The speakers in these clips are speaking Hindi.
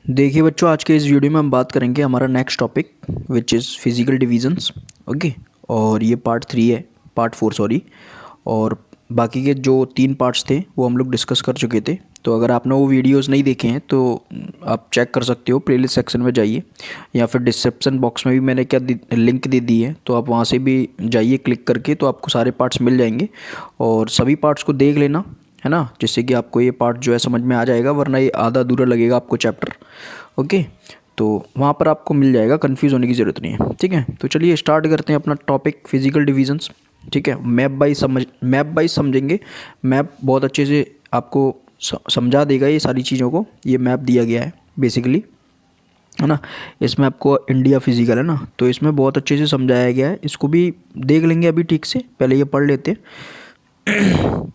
देखिए बच्चों, आज के इस वीडियो में हम बात करेंगे हमारा next topic which is physical divisions. Okay. और ये पार्ट 3 है, पार्ट 4 सॉरी। और बाकी के जो 3 पार्ट्स थे वो हम लोग डिस्कस कर चुके थे। तो अगर आपने वो वीडियोस नहीं देखे हैं तो आप चेक कर सकते हो, प्लेलिस्ट सेक्शन में जाइए या फिर डिस्क्रिप्शन बॉक्स में भी मैंने लिंक दे दी है, तो आप वहाँ से भी जाइए क्लिक करके, तो आपको सारे पार्ट्स मिल जाएंगे और सभी पार्ट्स को देख लेना, है ना, जिससे कि आपको ये पार्ट जो है समझ में आ जाएगा, वरना ये आधा अधूरा लगेगा आपको चैप्टर। ओके। तो वहाँ पर आपको मिल जाएगा, कंफ्यूज होने की ज़रूरत नहीं है। ठीक है, तो चलिए स्टार्ट करते हैं अपना टॉपिक फिजिकल डिवीजन्स। ठीक है, मैप बाई समझेंगे। मैप बहुत अच्छे से आपको समझा देगा ये सारी चीज़ों को। ये मैप दिया गया है बेसिकली, है ना। इसमें आपको इंडिया फिजिकल है ना, तो इसमें बहुत अच्छे से समझाया गया है। इसको भी देख लेंगे अभी ठीक से, पहले ये पढ़ लेते हैं।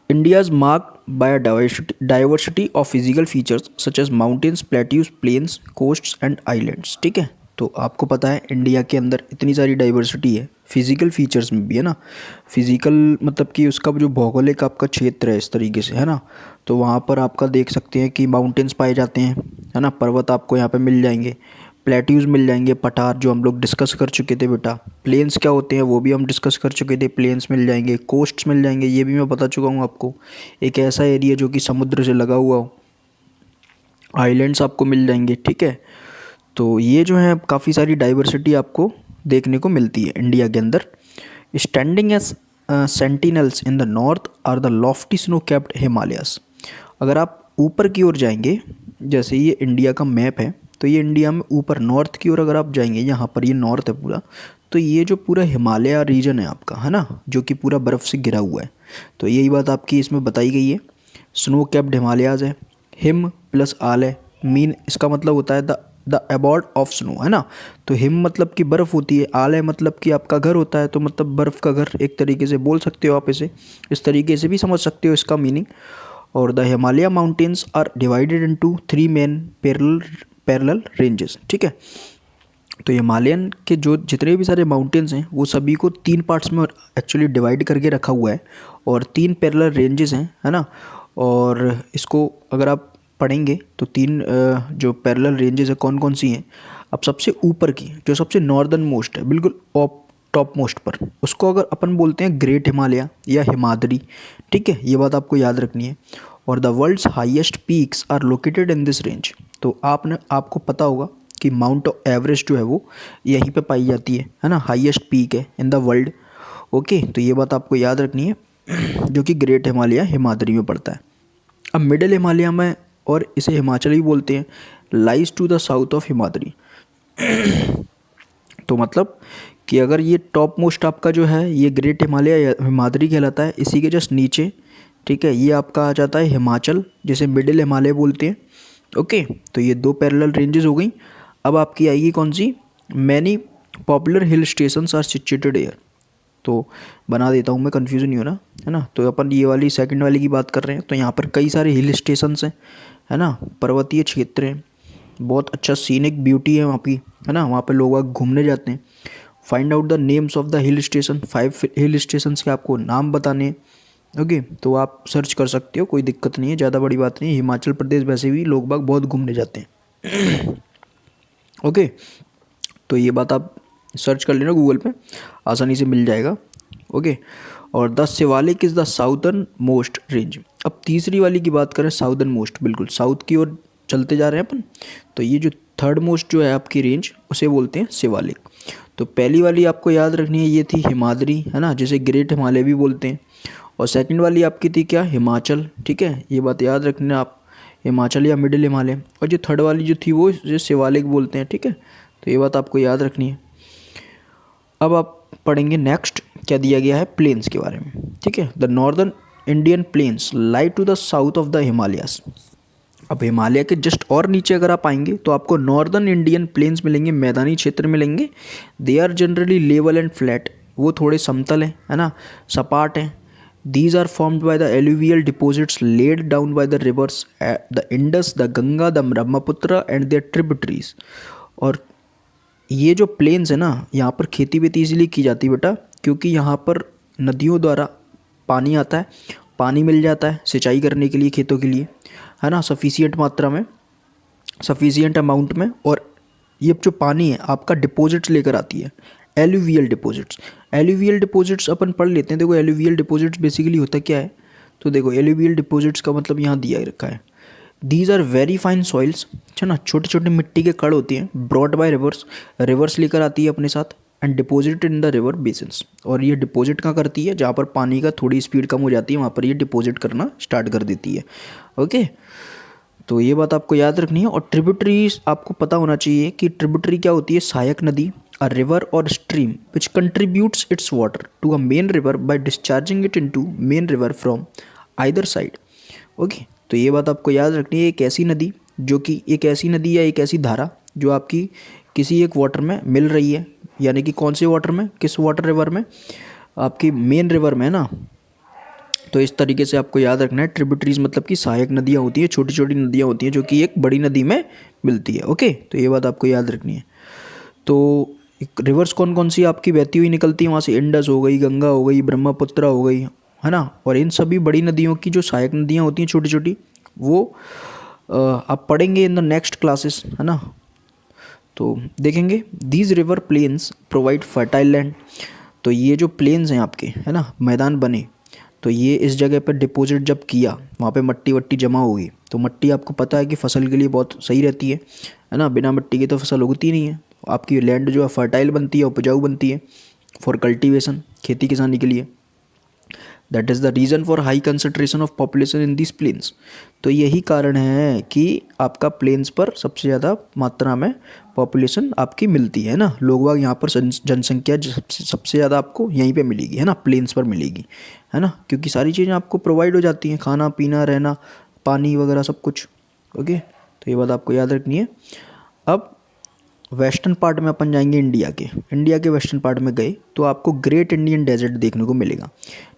India is marked by a diversity of physical features such as mountains, plateaus, plains, coasts and islands। ठीक है, तो आपको पता है इंडिया के अंदर इतनी सारी डाइवर्सिटी है फिजिकल फीचर्स में भी, है ना। फिजिकल मतलब कि उसका जो भौगोलिक आपका क्षेत्र है इस तरीके से, है ना। तो वहाँ पर आपका देख सकते हैं कि माउंटेन्स पाए जाते हैं, है ना, पर्वत आपको यहाँ पे मिल जाएंगे। प्लेट्यूज़ मिल जाएंगे, पठार जो हम लोग डिस्कस कर चुके थे बेटा। प्लेन्स क्या होते हैं वो भी हम डिस्कस कर चुके थे, प्लेन्स मिल जाएंगे। कोस्ट्स मिल जाएंगे, ये भी मैं बता चुका हूँ आपको, एक ऐसा एरिया जो कि समुद्र से लगा हुआ हो। आइलैंड्स आपको मिल जाएंगे। ठीक है, तो ये जो है काफ़ी सारी डाइवर्सिटी आपको देखने को मिलती है इंडिया के अंदर। Standing as sentinels in the north are the lofty snow capped Himalayas. अगर आप ऊपर की ओर जाएंगे, जैसे ये इंडिया का मैप है, तो ये इंडिया में ऊपर नॉर्थ की ओर अगर आप जाएंगे, यहाँ पर ये नॉर्थ है पूरा, तो ये जो पूरा हिमालय रीजन है आपका, है ना, जो कि पूरा बर्फ़ से घिरा हुआ है। तो यही बात आपकी इसमें बताई गई है। स्नो कैप्ड हिमालयाज है, हिम प्लस आल है। मीन इसका मतलब होता है द अबॉर्ड ऑफ स्नो, है ना। तो हिम मतलब कि बर्फ़ होती है, आल है मतलब कि आपका घर होता है, तो मतलब बर्फ़ का घर एक तरीके से बोल सकते हो आप इसे, इस तरीके से भी समझ सकते हो इसका मीनिंग। और the Himalaya mountains are divided into 3 main parallel ranges. ठीक है, तो हिमालयन के जो जितने भी सारे माउंटेन्स हैं वो सभी को 3 पार्ट्स में एक्चुअली डिवाइड करके रखा हुआ है और 3 पैरेलल रेंजेस हैं, है ना। और इसको अगर आप पढ़ेंगे तो 3 जो पैरेलल रेंजेस है कौन कौन सी हैं। अब सबसे ऊपर की जो सबसे नॉर्दर्न मोस्ट है, बिल्कुल टॉप मोस्ट पर, उसको अगर अपन बोलते हैं ग्रेट हिमालय या हिमाद्री। ठीक है, ये बात आपको याद रखनी है। और the world's highest peaks are located in this range. तो आपको पता होगा कि माउंट एवरेस्ट जो है वो यहीं पे पाई जाती है ना, हाईएस्ट पीक है इन द वर्ल्ड। ओके, तो ये बात आपको याद रखनी है, जो कि ग्रेट हिमालय हिमाद्री में पड़ता है। अब मिडिल हिमालय में, और इसे हिमाचल भी बोलते हैं, lies to the south of Himadri. तो मतलब कि अगर ये टॉप मोस्ट आपका जो है ये ग्रेट हिमालय या हिमाद्री कहलाता है, इसी के जस्ट नीचे, ठीक है, ये आपका आ जाता है हिमाचल, जिसे मिडिल हिमालय बोलते हैं। ओके, तो ये 2 पैरेलल रेंजेस हो गई। अब आपकी आएगी कौन सी, many popular hill stations are situated here. तो बना देता हूँ मैं, कंफ्यूजन नहीं होना, है ना। तो अपन ये वाली सेकंड वाली की बात कर रहे हैं, तो यहाँ पर कई सारे हिल स्टेशंस हैं, है ना, पर्वतीय क्षेत्र हैं, बहुत अच्छा सीनिक ब्यूटी है वहाँ की, है ना। वहाँ पे लोग घूमने जाते हैं। Find out the names of the hill station, 5 hill stations के आपको नाम बताने हैं। ओके, तो आप सर्च कर सकते हो, कोई दिक्कत नहीं है, ज़्यादा बड़ी बात नहीं है। हिमाचल प्रदेश वैसे भी लोग बाग बहुत घूमने जाते हैं। ओके, तो ये बात आप सर्च कर लेना गूगल पे, आसानी से मिल जाएगा। ओके, और the Shivalik is the southern most range. अब तीसरी वाली की बात करें, साउदर्न मोस्ट, बिल्कुल साउथ की ओर चलते जा रहे हैं अपन, तो ये जो थर्ड मोस्ट जो है आपकी रेंज, उसे बोलते हैं शिवालिक। तो पहली वाली आपको याद रखनी है, ये थी हिमाद्री, है ना, जिसे ग्रेट हिमालय भी बोलते हैं। और सेकंड वाली आपकी थी क्या, हिमाचल। ठीक है, ये बात याद रखना आप, हिमाचल या मिडिल हिमालय। और जो थर्ड वाली जो थी वो जो शिवालिक बोलते हैं। ठीक है, तो ये बात आपको याद रखनी है। अब आप पढ़ेंगे नेक्स्ट क्या दिया गया है, प्लेन्स के बारे में। ठीक है, the northern Indian plains lie to the south of the Himalayas. अब हिमालय के जस्ट और नीचे अगर आप आएंगे तो आपको नॉर्दर्न इंडियन प्लेन्स मिलेंगे, मैदानी क्षेत्र मिलेंगे। They are generally level and flat, वो थोड़े समतल हैं, है ना, सपाट हैं। These are formed by the alluvial deposits laid down by the rivers the Indus, the Ganga, the Brahmaputra and their tributaries. और ये जो प्लेन्स है ना, यहाँ पर खेती वेती इजीली की जाती है बेटा, क्योंकि यहाँ पर नदियों द्वारा पानी आता है पानी मिल जाता है सिंचाई करने के लिए खेतों के लिए, है ना, सफिशिएंट मात्रा में, सफिशिएंट अमाउंट में। और ये जो पानी है आपका डिपॉजिट्स लेकर आती है, एलुवियल डिपॉजिट्स। एलुवियल डिपॉजिट्स अपन पढ़ लेते हैं। देखो एलुवियल डिपॉजिट्स बेसिकली होता क्या है, तो देखो एलुवियल डिपॉजिट्स का मतलब यहाँ दिया रखा है, these are very fine soils, है ना, छोटे छोटे मिट्टी के कण होते हैं, ब्रॉड बाय रिवर्स, रिवर्स लेकर आती है अपने साथ, and deposit in the river basins. और ये डिपॉजिट कहाँ करती है, जहाँ पर पानी का थोड़ी स्पीड कम हो जाती है वहाँ पर ये डिपॉजिट करना स्टार्ट कर देती है। ओके, तो ये बात आपको याद रखनी है। और ट्रिब्यूटरीज आपको पता होना चाहिए कि ट्रिब्यूटरी क्या होती है, सहायक नदी, a river or stream which contributes its water to a main river by discharging it into main river from either side. Okay, तो ये बात आपको याद रखनी है, एक ऐसी नदी जो कि एक ऐसी नदी या एक ऐसी धारा जो आपकी किसी एक वाटर में मिल रही है, यानी कि कौन से वाटर में, किस वाटर रिवर में, आपकी मेन रिवर में, ना। तो इस तरीके से आपको याद रखना है, ट्रिब्यूटरीज मतलब कि सहायक नदियाँ होती हैं, छोटी छोटी नदियाँ होती हैं जो कि एक बड़ी नदी में मिलती है। ओके, तो ये बात आपको याद रखनी है। तो रिवर्स कौन कौन सी आपकी बहती हुई निकलती है वहाँ से, इंडस हो गई, गंगा हो गई, ब्रह्मपुत्र हो गई, है ना। और इन सभी बड़ी नदियों की जो सहायक नदियाँ होती हैं छोटी छोटी, वो आप पढ़ेंगे इन द नेक्स्ट क्लासेस, है ना। तो देखेंगे these river plains provide fertile land. तो ये जो प्लेन्स हैं आपके, है ना, मैदान बने, तो ये इस जगह पर डिपॉजिट जब किया वहाँ पे मट्टी वट्टी जमा होगी, तो मट्टी आपको पता है कि फसल के लिए बहुत सही रहती है ना, बिना मट्टी के तो फसल उगती नहीं है। आपकी लैंड जो है फर्टाइल बनती है, उपजाऊ बनती है फॉर कल्टीवेशन, खेती किसानी के लिए। That is the reason for high concentration of population in this plains. तो यही कारण है कि आपका प्लेन्स पर सबसे ज़्यादा मात्रा में पॉपुलेशन आपकी मिलती है ना, लोग बाग यहाँ पर जनसंख्या सबसे ज़्यादा आपको यहीं पे मिलेगी, है ना, प्लेन्स पर मिलेगी, है ना, क्योंकि सारी चीज़ें आपको प्रोवाइड हो जाती हैं, खाना पीना रहना पानी वगैरह सब कुछ। ओके, तो ये बात आपको याद रखनी है। अब वेस्टर्न पार्ट में अपन जाएंगे, इंडिया के वेस्टर्न पार्ट में गए तो आपको ग्रेट इंडियन डेजर्ट देखने को मिलेगा,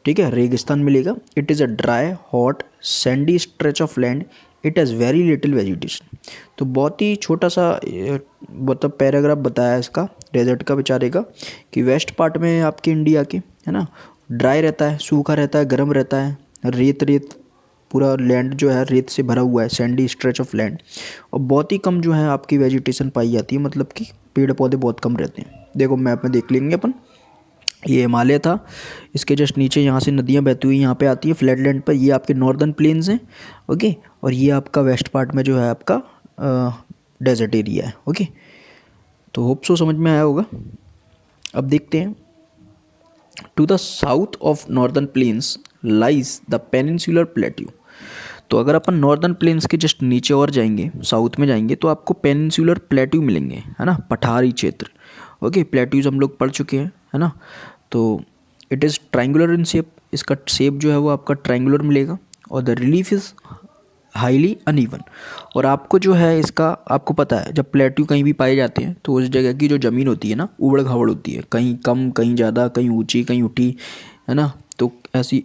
ठीक है, रेगिस्तान मिलेगा। It is a dry hot Sandy stretch of land, it has very little vegetation. तो बहुत ही छोटा सा मतलब पैराग्राफ बताया है इसका डेजर्ट का बेचारे का, कि वेस्ट पार्ट में आपके इंडिया के, है ना, ड्राई रहता है, सूखा रहता है, गर्म रहता है, रेत रेत, पूरा लैंड जो है रेत से भरा हुआ है, सैंडी स्ट्रेच ऑफ लैंड। और बहुत ही कम जो है आपकी वेजिटेशन पाई जाती है, मतलब कि पेड़ पौधे बहुत कम रहते हैं। देखो मैप में देख लेंगे अपन, ये हिमालय था, इसके जस्ट नीचे यहाँ से नदियाँ बहती हुई यहाँ पे आती है फ्लैट लैंड पर, ये आपके नॉर्दर्न प्लेन्स हैं। ओके, और ये आपका वेस्ट पार्ट में जो है आपका डेजर्ट एरिया है। ओके, तो होप सो समझ में आया होगा। अब देखते हैं, to the south of northern plains lies the peninsular plateau. तो अगर अपन नॉर्दर्न प्लेन्स के जस्ट नीचे और जाएंगे, साउथ में जाएंगे, तो आपको पेनिनसुलर प्लेट्यू मिलेंगे, है ना, पठारी क्षेत्र। ओके, प्लेट्यूज हम लोग पढ़ चुके हैं, है ना। तो it is triangular in shape, इसका शेप जो है वो आपका ट्राइंगुलर मिलेगा। और the relief is highly uneven. और आपको जो है इसका, आपको पता है जब प्लेट्यू कहीं भी पाए जाते हैं तो उस जगह की जो ज़मीन होती है ना, उबड़ खाबड़ होती है, कहीं कम कहीं ज़्यादा, कहीं ऊंची कहीं उठी, है ना। तो ऐसी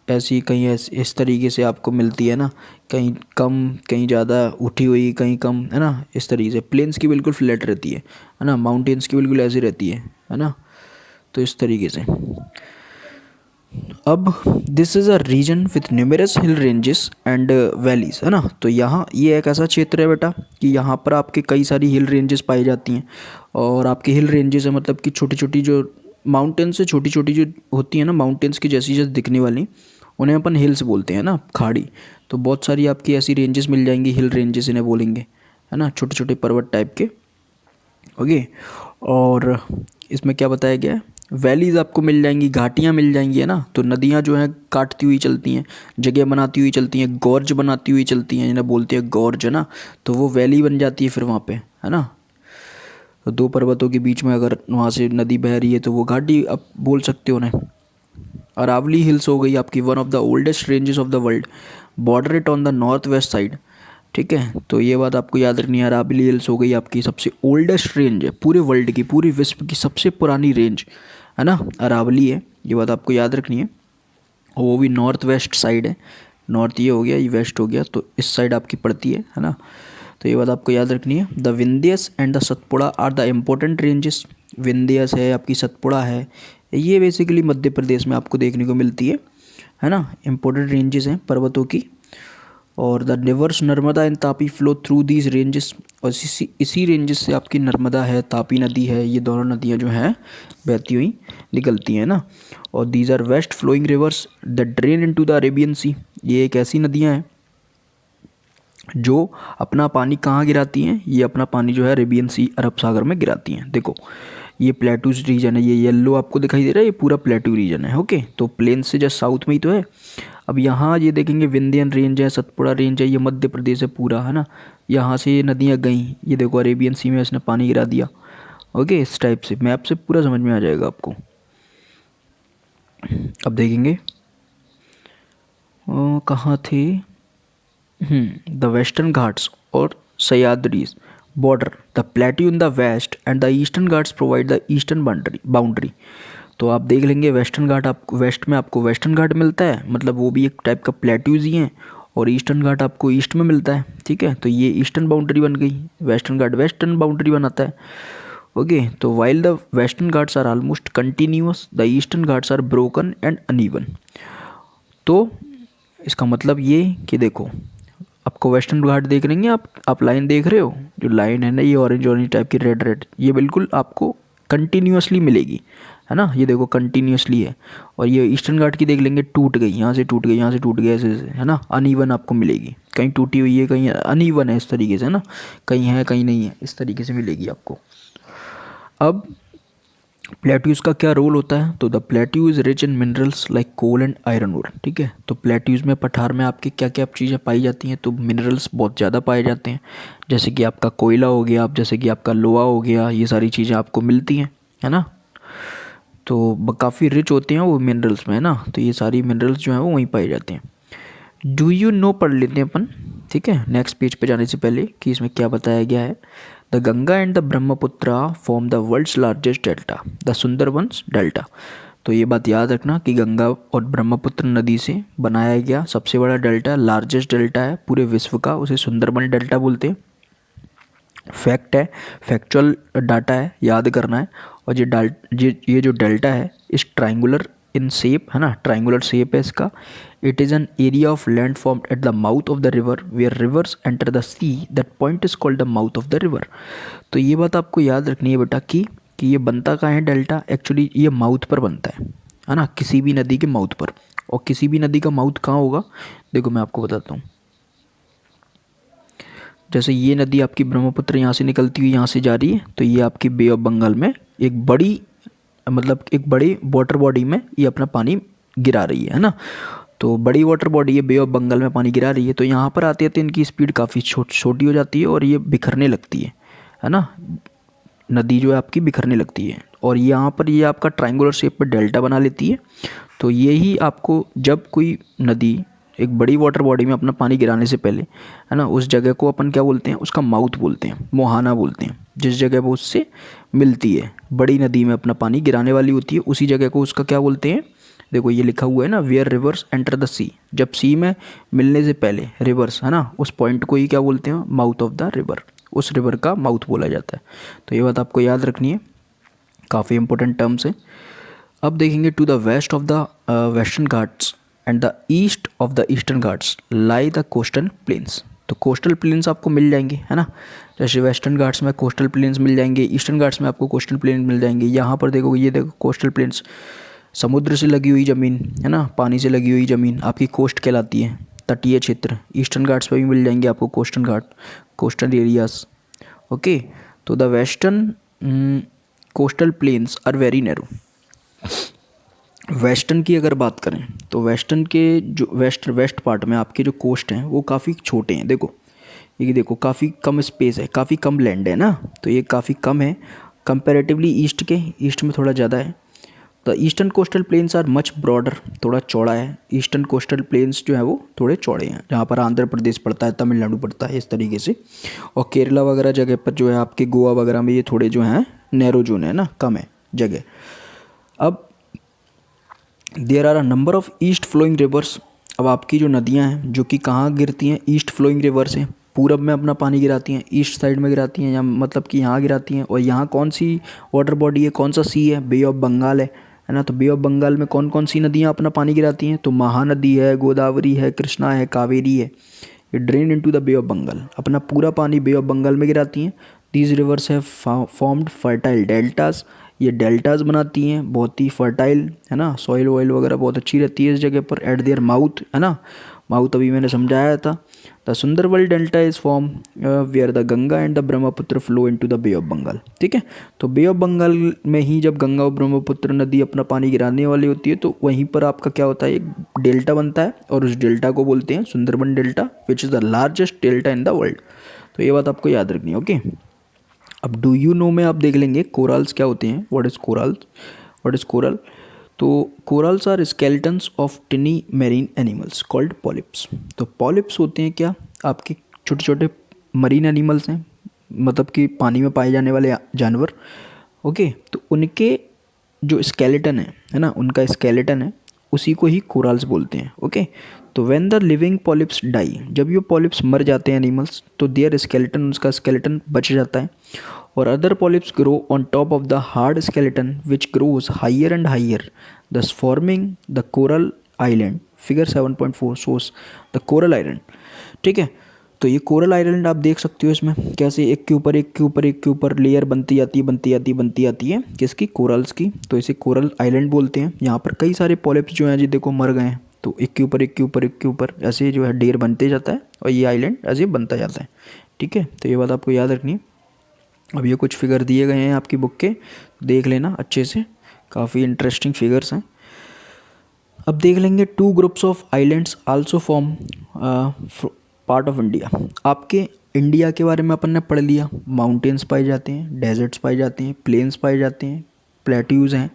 ऐसी कहीं इस तरीके से आपको मिलती है ना, कहीं कम कहीं ज़्यादा उठी हुई, कहीं कम, है ना। इस तरीके से प्लेन्स की बिल्कुल फ्लैट रहती है ना, माउंटेन्स की बिल्कुल ऐसी रहती है ना। तो इस तरीके से अब this is a region with numerous hill ranges and valleys, है ना। तो यहाँ ये एक ऐसा क्षेत्र है बेटा कि यहाँ पर आपके कई सारी हिल रेंजेस पाई जाती हैं। और आपके हिल रेंजेस है मतलब कि छोटी छोटी जो माउंटेन से छोटी छोटी जो होती है ना, माउंटेन्स की जैसी जैसी दिखने वाली, उन्हें अपन हिल्स बोलते हैं ना, खाड़ी। तो बहुत सारी आपकी ऐसी रेंजेस मिल जाएंगी, हिल रेंजेस इन्हें बोलेंगे, है ना, छोटे छोटे पर्वत टाइप के। ओके, और इसमें क्या बताया गया है, वैलीज़ आपको मिल जाएंगी, घाटियाँ मिल जाएंगी, है ना। तो नदियाँ जो हैं काटती हुई चलती हैं, जगह बनाती हुई चलती हैं, गॉर्ज बनाती हुई चलती हैं, जिन्हें बोलते हैं गॉर्ज, है ना। तो वो वैली बन जाती है फिर वहाँ पे, है ना। तो दो पर्वतों के बीच में अगर वहाँ से नदी बह रही है तो वो घाटी आप बोल सकते हो उन्हें। अरावली हिल्स हो गई आपकी, one of the oldest ranges of the world, border it on the north west side, ठीक है। तो ये बात आपको याद रखनी है, अरावली हिल्स हो गई आपकी सबसे ओल्डेस्ट रेंज है पूरे वर्ल्ड की, पूरी विश्व की सबसे पुरानी रेंज, है ना, अरावली है। ये बात आपको याद रखनी है। और वो भी नॉर्थ वेस्ट साइड है, नॉर्थ ये हो गया, ये वेस्ट हो गया, तो इस साइड आपकी पड़ती है ना। तो ये बात आपको याद रखनी है। The Vindhyas and the Satpura are the important ranges. Vindhyas है आपकी, सतपुड़ा है, ये बेसिकली मध्य प्रदेश में आपको देखने को मिलती है। है ना, इम्पोर्टेंट रेंजेस हैं पर्वतों की। और the reverse Narmada and Tapi flow through these ranges, और इसी रेंजेस से आपकी नर्मदा है, तापी नदी है, ये दोनों नदियाँ जो हैं बहती हुई निकलती हैं ना। और these are west flowing rivers the drain into the Arabian sea, ये एक ऐसी नदियाँ हैं जो अपना पानी कहाँ गिराती हैं, ये अपना पानी जो है अरेबियन सी, अरब सागर में गिराती हैं। देखो ये प्लेटूज रीजन है, ये येलो आपको दिखाई दे रहा है, ये पूरा प्लेटू रीजन है। ओके, तो प्लेन से जस्ट साउथ में ही तो है। अब यहाँ ये देखेंगे विंध्यन रेंज है, सतपुड़ा रेंज है, ये मध्य प्रदेश है पूरा, है ना। यहाँ से ये नदियाँ गई, ये देखो अरेबियन सी में इसने पानी गिरा दिया। ओके, इस टाइप से मैप से पूरा समझ में आ जाएगा आपको। अब देखेंगे कहाँ थे, द वेस्टर्न घाट्स और Sahyadris border the plateau in the west and the Eastern Ghats provide the eastern boundary. तो आप देख लेंगे वेस्टर्न घाट, आपको वेस्ट में आपको वेस्टर्न घाट मिलता है, मतलब वो भी एक टाइप का प्लेट्यूज ही हैं, और ईस्टर्न घाट आपको ईस्ट में मिलता है। ठीक है, तो ये ईस्टर्न बाउंड्री बन गई, वेस्टर्न घाट वेस्टर्न बाउंड्री बनाता है। ओके, तो while the Western Ghats are almost continuous the Eastern Ghats are broken and uneven. तो इसका मतलब ये कि देखो आपको वेस्टर्न घाट देख रहे हैं, आप लाइन देख रहे हो, जो लाइन है ना ये ऑरेंज ऑरेंज टाइप की, रेड रेड, ये बिल्कुल आपको कंटिन्यूअसली मिलेगी, है ना। ये देखो कंटिन्यूअसली है। और ये ईस्टर्न घाट की देख लेंगे, टूट गई, यहाँ से टूट गई, यहाँ से टूट गई, ऐसे ऐसे, है ना, अनइवन आपको मिलेगी, कहीं टूटी हुई है, कहीं अनइवन है, इस तरीके से, है ना, कहीं है कहीं नहीं है, इस तरीके से मिलेगी आपको। अब प्लेट्यूज का क्या रोल होता है, तो the plateau is rich in minerals like coal and iron ore. ठीक है, तो प्लेट्यूज में, पठार में आपके क्या क्या चीज़ें पाई जाती हैं, तो मिनरल्स बहुत ज़्यादा पाए जाते हैं, जैसे कि आपका कोयला हो गया, जैसे कि आपका लोहा हो गया, ये सारी चीज़ें आपको मिलती हैं, है ना। तो काफ़ी रिच होते हैं वो मिनरल्स में, है ना, तो ये सारी मिनरल्स जो हैं वो वहीं पाए जाते हैं। डू यू नो पढ़ लेते हैं अपन, ठीक है, नेक्स्ट पेज पे जाने से पहले कि इसमें क्या बताया गया है। The Ganga and the Brahmaputra form the world's largest delta the Sundarbans delta. तो ये बात याद रखना कि गंगा और ब्रह्मपुत्र नदी से बनाया गया सबसे बड़ा डेल्टा, लार्जेस्ट डेल्टा है पूरे विश्व का, उसे सुंदरबन डेल्टा बोलते हैं। फैक्ट है, फैक्चुअल डाटा है, याद करना है। और ये जो डेल्टा है इस ट्राइंगुलर इन शेप, है ना, ट्राइंगुलर शेप है इसका। It is an area of land formed at the mouth of the river where rivers enter the sea, that point is called the mouth of the river. तो ये बात आपको याद रखनी है बेटा कि ये बनता कहाँ है डेल्टा, एक्चुअली ये माउथ पर बनता है ना, किसी भी नदी के माउथ पर। और किसी भी नदी का माउथ कहाँ होगा, देखो मैं आपको बताता हूँ। जैसे ये नदी आपकी ब्रह्मपुत्र यहाँ से निकलती हुई यहाँ से जा रही है, तो ये आपकी बे ऑफ बंगाल में एक बड़ी, मतलब एक बड़ी वाटर बॉडी में ये अपना पानी गिरा रही है ना। तो बड़ी वाटर बॉडी है, बे ऑफ बंगाल में पानी गिरा रही है, तो यहाँ पर आते आते इनकी स्पीड काफ़ी छोटी हो जाती है और ये बिखरने लगती है ना, नदी जो है आपकी बिखरने लगती है। और यहाँ पर ये आपका ट्रायंगुलर शेप में डेल्टा बना लेती है। तो यही आपको, जब कोई नदी एक बड़ी वाटर बॉडी में अपना पानी गिराने से पहले, है ना, उस जगह को अपन क्या बोलते हैं, उसका माउथ बोलते हैं, मोहाना बोलते हैं। जिस जगह वो उससे मिलती है, बड़ी नदी में अपना पानी गिराने वाली होती है, उसी जगह को उसका क्या बोलते हैं, देखो ये लिखा हुआ है ना, वेयर रिवर्स एंटर द सी, जब सी में मिलने से पहले रिवर्स, है ना, उस पॉइंट को ही क्या बोलते हैं, माउथ ऑफ द रिवर, उस रिवर का माउथ बोला जाता है। तो ये बात आपको याद रखनी है, काफ़ी इंपॉर्टेंट टर्म्स है। अब देखेंगे to the west of the Western Ghats and the east of the Eastern Ghats lie the coastal plains. तो कोस्टल प्लेन्स आपको मिल जाएंगे, है ना, जैसे वेस्टर्न घाट्स में कोस्टल प्लेन्स मिल जाएंगे, ईस्टर्न घाट्स में आपको कोस्टल प्लेन मिल जाएंगे। यहाँ पर देखो, ये देखो कोस्टल प्लेन्स, समुद्र से लगी हुई ज़मीन, है ना, पानी से लगी हुई ज़मीन आपकी कोस्ट कहलाती है, तटीय क्षेत्र। ईस्टर्न घाट्स पर भी मिल जाएंगे आपको coastal ghat, coastal areas. Okay, तो the western coastal plains are very narrow. Western की अगर बात करें तो वेस्टर्न के जो वेस्ट पार्ट में आपके जो कोस्ट हैं वो काफ़ी छोटे हैं। देखो ये देखो, काफ़ी कम स्पेस है, काफ़ी कम लैंड है ना, तो ये काफ़ी कम है कंपैरेटिवली ईस्ट के, ईस्ट में थोड़ा ज़्यादा है। The eastern coastal plains are much broader, थोड़ा चौड़ा है। ईस्टर्न कोस्टल प्लेन्स जो है वो थोड़े चौड़े हैं, जहाँ पर आंध्र प्रदेश पड़ता है, तमिलनाडु पड़ता है, इस तरीके से। और केरला वगैरह जगह पर जो है आपके गोवा वगैरह में ये थोड़े जो हैं नैरो जोन है ना, कम है जगह। अब there are a number of east flowing rivers. अब आपकी जो नदियाँ हैं जो कि कहाँ गिरती हैं, ईस्ट फ्लोइंग रिवर्स हैं, पूरब में अपना पानी गिराती हैं, ईस्ट साइड में गिराती हैं, या मतलब कि यहाँ गिराती हैं। और यहाँ कौन सी वाटर बॉडी है, कौन सा सी है, बे ऑफ बंगाल है है ना। तो बे ऑफ बंगाल में कौन कौन सी नदियाँ अपना पानी गिराती हैं, तो महानदी है, गोदावरी है, कृष्णा है, कावेरी है। ये drain into the Bay of Bengal, अपना पूरा पानी बे ऑफ बंगाल में गिराती हैं। These rivers have formed fertile deltas, ये डेल्टास बनाती हैं, बहुत ही फर्टाइल, है ना। सॉइल वॉइल वगैरह बहुत अच्छी रहती है इस जगह पर। एट देयर माउथ, है ना, माउथ अभी मैंने समझाया था। The Sundarban delta is form where the Ganga and the Brahmaputra flow into the Bay of Bengal, ठीक है। तो बे ऑफ बंगाल में ही जब गंगा और ब्रह्मपुत्र नदी अपना पानी गिराने वाली होती है, तो वहीं पर आपका क्या होता है, एक डेल्टा बनता है, और उस डेल्टा को बोलते हैं Sundarban delta, which is the largest delta in the world. तो ये बात आपको याद रखनी है, ओके। अब डू यू नो में आप देख लेंगे कोरल्स क्या होते हैं, what is corals, what is coral. तो corals are skeletons of tiny marine animals called polyps. तो पॉलिप्स होते हैं क्या, आपके छोटे छोटे मरीन एनिमल्स हैं, मतलब कि पानी में पाए जाने वाले जानवर, ओके। तो उनके जो स्केलेटन है ना, उनका स्केलेटन है, उसी को ही कोरल्स बोलते हैं, ओके। तो when the living polyps die, जब ये पॉलिप्स मर जाते हैं एनिमल्स, तो देयर स्केलेटन, उसका स्केलेटन बच जाता है, और other polyps grow on top of the hard skeleton which grows higher and higher, thus forming the coral island. Figure 7.4 shows the coral island, ठीक है। तो ये कोरल आइलैंड आप देख सकते हो, इसमें कैसे एक के ऊपर एक के ऊपर एक के ऊपर लेयर बनती जाती है, बनती जाती है, बनती जाती है, किसकी, कोरल्स की। तो इसे कोरल आइलैंड बोलते हैं। यहाँ पर कई सारे पॉलिप्स जो हैं जी देखो मर गए हैं, तो एक के ऊपर एक के ऊपर एक के ऊपर ऐसे जो है ढेर बनते जाता है, और ये आइलैंड ऐसे बनता जाता है, ठीक है। तो ये बात आपको याद रखनी है। अब ये कुछ फिगर दिए गए हैं आपकी बुक के, देख लेना अच्छे से, काफ़ी इंटरेस्टिंग फिगर्स हैं। अब देख लेंगे two groups of islands also form part of India. आपके इंडिया के बारे में अपन ने पढ़ लिया, माउंटेन्स पाए जाते हैं, डेजर्ट्स पाए जाते हैं, प्लेन्स पाए जाते हैं, प्लेट्यूज़ हैं,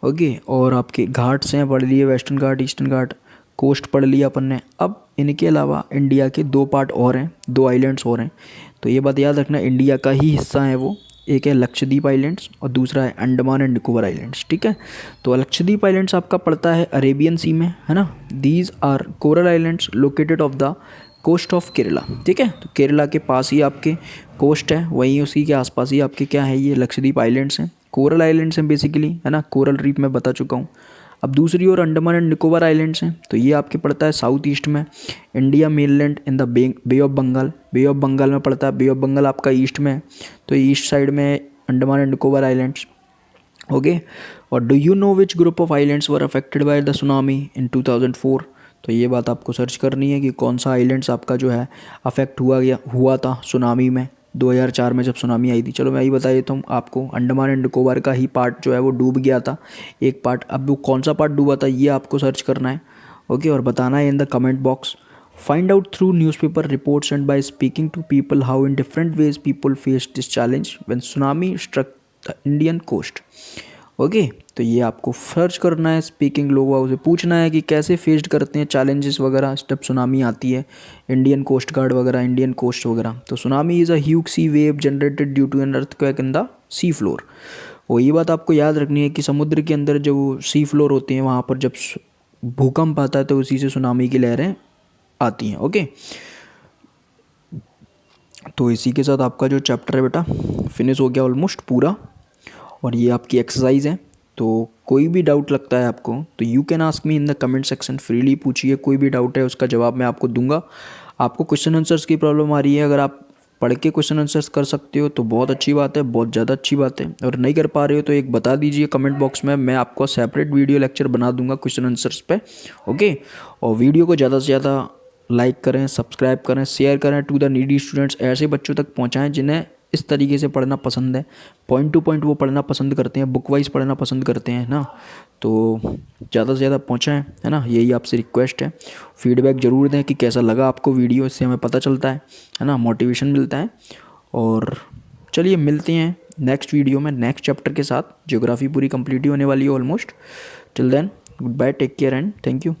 ओके, और आपके घाट्स हैं पढ़ लिए, वेस्टर्न घाट, ईस्टर्न घाट, कोस्ट पढ़ लिया अपन ने। अब इनके अलावा इंडिया के दो पार्ट और हैं, दो आइलैंड्स और हैं। तो ये बात याद रखना, इंडिया का ही हिस्सा है वो, एक है लक्षद्वीप आइलैंड्स और दूसरा है अंडमान एंड निकोबार आइलैंड्स, ठीक है। तो लक्षद्वीप आइलैंड्स आपका पड़ता है अरेबियन सी में, है ना। These are coral islands located off the coast of Kerala, ठीक है। तो केरला के पास ही आपके कोस्ट है, वहीं उसी के आसपास ही आपके क्या है, ये लक्षद्वीप आइलैंड्स हैं, कोरल आइलैंड्स हैं बेसिकली, है ना। कोरल रीफ में बता चुका हूँ। अब दूसरी ओर अंडमान एंड निकोबार आइलैंड्स हैं, तो ये आपके पड़ता है साउथ ईस्ट में, India mainland in the Bay of Bengal, Bay of Bengal में पड़ता है। बे ऑफ बंगाल आपका ईस्ट में है, तो ईस्ट साइड में Andaman and Nicobar islands, okay. और do you know which group of islands were affected by the tsunami in 2004। तो ये बात आपको सर्च करनी है कि कौन सा आइलैंड्स आपका जो है अफेक्ट हुआ था सुनामी में, 2004 में जब सुनामी आई थी। चलो मैं यही बता देता हूँ आपको, अंडमान एंड निकोबार का ही पार्ट जो है वो डूब गया था, एक पार्ट। अब वो कौन सा पार्ट डूबा था ये आपको सर्च करना है, ओके, और बताना है in the comment box. Find out through newspaper reports and by speaking to people how in different ways people face this challenge when tsunami struck the Indian coast, okay. तो ये आपको सर्च करना है, स्पीकिंग लोगों से पूछना है कि कैसे फेस्ड करते हैं चैलेंजेस वगैरह जब सुनामी आती है, इंडियन कोस्ट गार्ड वगैरह, इंडियन कोस्ट वगैरह। तो tsunami is a huge sea wave generated due to an earthquake in the sea floor. और ये बात आपको याद रखनी है कि समुद्र के अंदर जो सी फ्लोर होते हैं वहाँ पर जब भूकंप आता है तो उसी से सुनामी की लहरें आती हैं, ओके। तो इसी के साथ आपका जो चैप्टर है बेटा फिनिश हो गया ऑलमोस्ट पूरा, और ये आपकी एक्सरसाइज है। तो कोई भी डाउट लगता है आपको तो you can ask me in the comment section, freely पूछिए, कोई भी डाउट है उसका जवाब मैं आपको दूंगा। आपको क्वेश्चन आंसर्स की प्रॉब्लम आ रही है, अगर आप पढ़ के क्वेश्चन आंसर्स कर सकते हो तो बहुत अच्छी बात है, बहुत ज़्यादा अच्छी बात है। और नहीं कर पा रहे हो तो एक बता दीजिए कमेंट बॉक्स में, मैं आपको सेपरेट वीडियो लेक्चर बना दूंगा क्वेश्चन आंसर्स पे, ओके। और वीडियो को ज़्यादा से ज़्यादा लाइक करें, सब्सक्राइब करें, शेयर करें टू द नीडी स्टूडेंट्स, ऐसे बच्चों तक पहुँचाएँ जिन्हें इस तरीके से पढ़ना पसंद है, पॉइंट टू पॉइंट वो पढ़ना पसंद करते हैं, बुक वाइज पढ़ना पसंद करते हैं ना। तो ज़्यादा से ज़्यादा पहुँचाएँ, है ना, यही आपसे रिक्वेस्ट है। फीडबैक ज़रूर दें कि कैसा लगा आपको वीडियो, इससे हमें पता चलता है ना, मोटिवेशन मिलता है। और चलिए मिलते हैं नेक्स्ट वीडियो में नेक्स्ट चैप्टर के साथ। ज्योग्राफी पूरी कंप्लीट ही होने वाली है almost. Till then goodbye, take care and thank you.